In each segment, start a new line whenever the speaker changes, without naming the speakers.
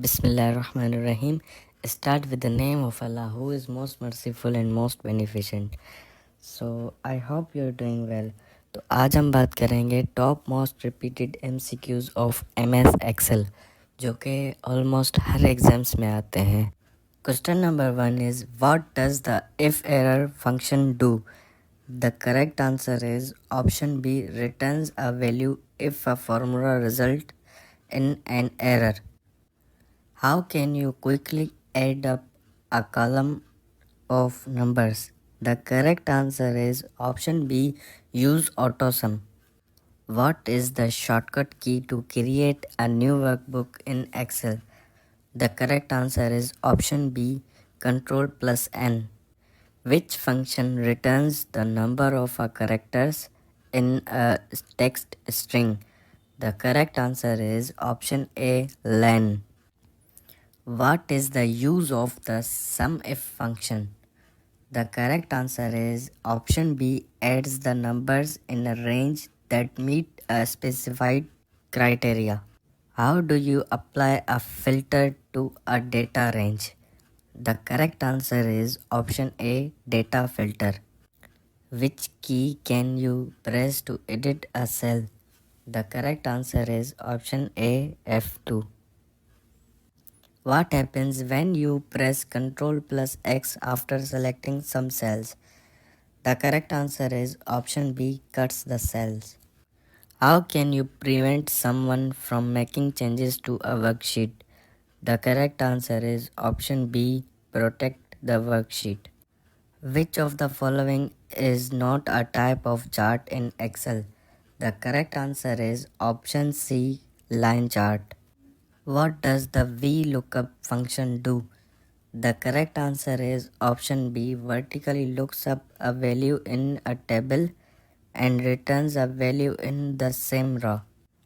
Bismillahirrahmanirrahim. Start with the name of Allah, who is most merciful and most beneficent. So I hope you're doing well. तो आज हम बात करेंगे top most repeated MCQs of MS Excel जो कि almost हर exams में आते हैं. Question number 1 is what does the if error function do? The correct answer is option B, returns a value if a formula result in an error. How can you quickly add up a column of numbers? The correct answer is option B, use AutoSum. What is the shortcut key to create a new workbook in Excel? The correct answer is option B, Ctrl plus N. Which function returns the number of characters in a text string? The correct answer is option A, len. What is the use of the SUMIF function? The correct answer is option B, adds the numbers in a range that meet a specified criteria. How do you apply a filter to a data range? The correct answer is option A, data filter. Which key can you press to edit a cell? The correct answer is option A, F2. What happens when you press Ctrl plus X after selecting some cells? The correct answer is option B, cuts the cells. How can you prevent someone from making changes to a worksheet? The correct answer is option B, protect the worksheet. Which of the following is not a type of chart in Excel? The correct answer is option C, line chart. What does the VLOOKUP function do? The correct answer is option B, vertically looks up a value in a table and returns a value in the same row.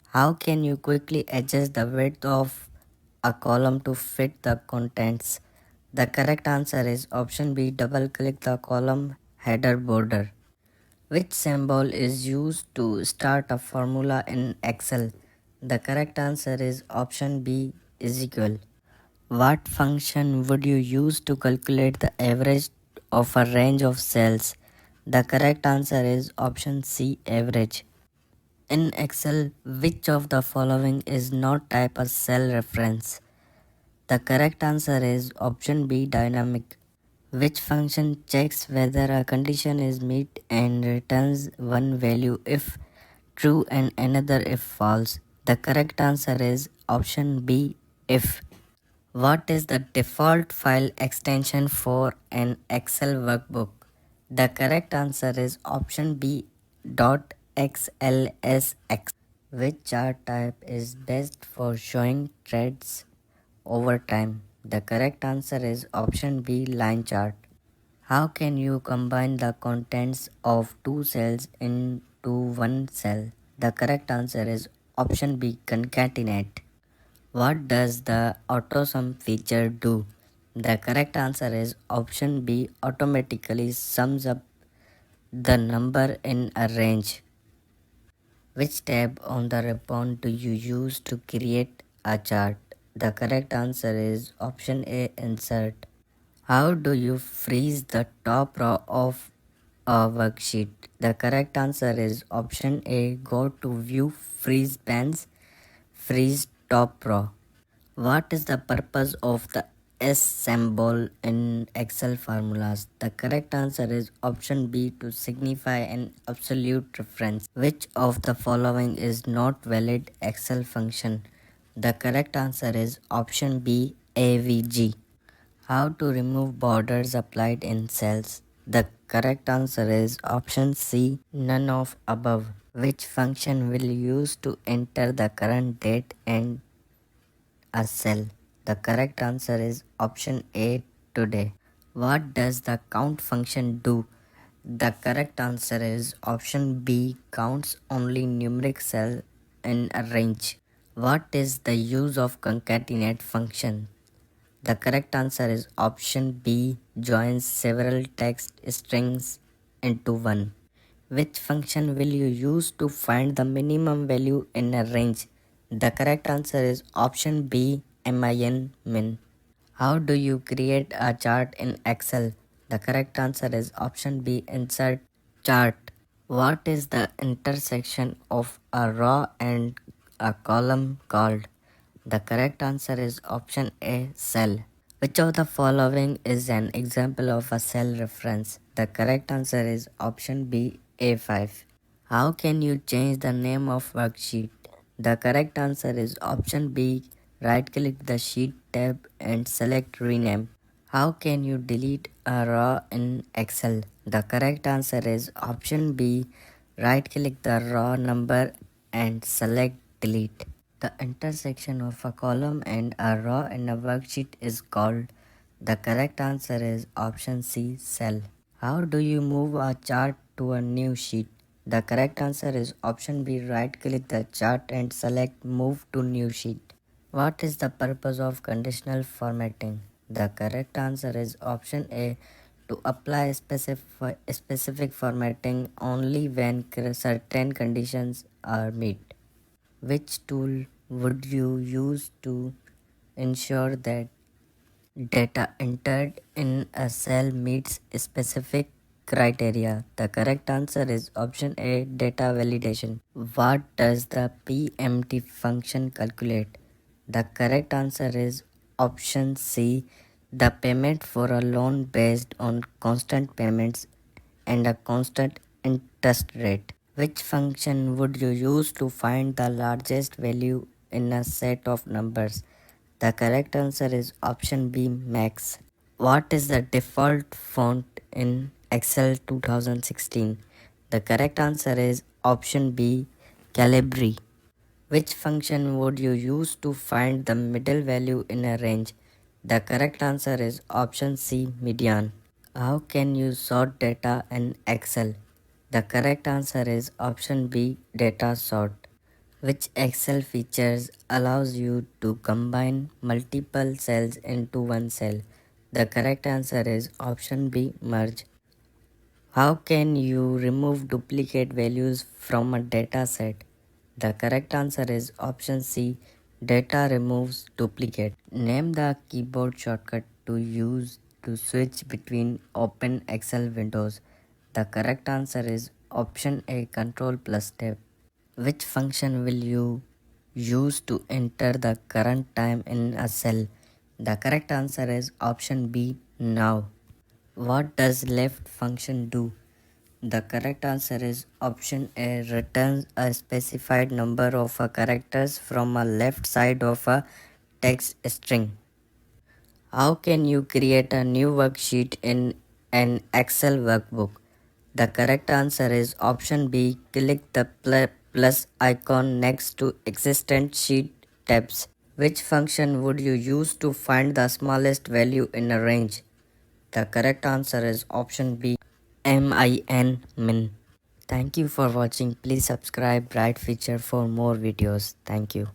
How can you quickly adjust the width of a column to fit the contents? The correct answer is option B, double click the column header border. Which symbol is used to start a formula in Excel? The correct answer is option B, is equal. What function would you use to calculate the average of a range of cells? The correct answer is option C, average. In Excel, which of the following is not type a cell reference? The correct answer is option B, dynamic. Which function checks whether a condition is met and returns one value if true and another if false? The correct answer is option B, if. What is the default file extension for an Excel workbook? The correct answer is option B, .xlsx. Which chart type is best for showing trends over time? The correct answer is option B, line chart. How can you combine the contents of two cells into one cell? The correct answer is option B, concatenate. What does the AutoSum feature do? The correct answer is option B, automatically sums up the number in a range. Which tab on the ribbon do you use to create a chart? The correct answer is option A, insert. How do you freeze the top row of a worksheet? The correct answer is option A, go to view, freeze bands, freeze top row. What is the purpose of the S symbol in Excel formulas? The correct answer is option B, to signify an absolute reference. Which of the following is not valid Excel function? The correct answer is option B, AVG. How to remove borders applied in cells? The correct answer is option C, none of above. Which function will you use to enter the current date and a cell? The correct answer is option A, today. What does the count function do? The correct answer is option B, counts only numeric cell in a range. What is the use of concatenate function? The correct answer is option B, joins several text strings into one. Which function will you use to find the minimum value in a range? The correct answer is option B, min. How do you create a chart in Excel? The correct answer is option B, insert chart. What is the intersection of a row and a column called? The correct answer is option A, cell. Which of the following is an example of a cell reference? The correct answer is option B, A5. How can you change the name of worksheet? The correct answer is option B. Right click the sheet tab and select rename. How can you delete a row in Excel? The correct answer is option B. Right click the row number and select delete. The intersection of a column and a row in a worksheet is called. The correct answer is option C, cell. How do you move a chart to a new sheet? The correct answer is option B. Right click the chart and select move to new sheet. What is the purpose of conditional formatting? The correct answer is option A. To apply specific formatting only when certain conditions are met. Which tool would you use to ensure that data entered in a cell meets specific criteria? The correct answer is option A, data validation. What does the PMT function calculate? The correct answer is option C, the payment for a loan based on constant payments and a constant interest rate. Which function would you use to find the largest value in a set of numbers? The correct answer is option B, max. What is the default font in Excel 2016? The correct answer is option B, Calibri. Which function would you use to find the middle value in a range? The correct answer is option C, median. How can you sort data in Excel? The correct answer is option B, data sort. Which Excel features allows you to combine multiple cells into one cell? The correct answer is option B, merge. How can you remove duplicate values from a data set? The correct answer is option C, data removes duplicate. Name the keyboard shortcut to use to switch between open Excel windows. The correct answer is option A, control plus tab. Which function will you use to enter the current time in a cell? The correct answer is option B, now. What does left function do? The correct answer is option A, returns a specified number of characters from a left side of a text string. How can you create a new worksheet in an Excel workbook? The correct answer is option B. Click the plus icon next to existent sheet tabs. Which function would you use to find the smallest value in a range? The correct answer is option B, min. Thank you for watching. Please subscribe Bright Feature for more videos. Thank you.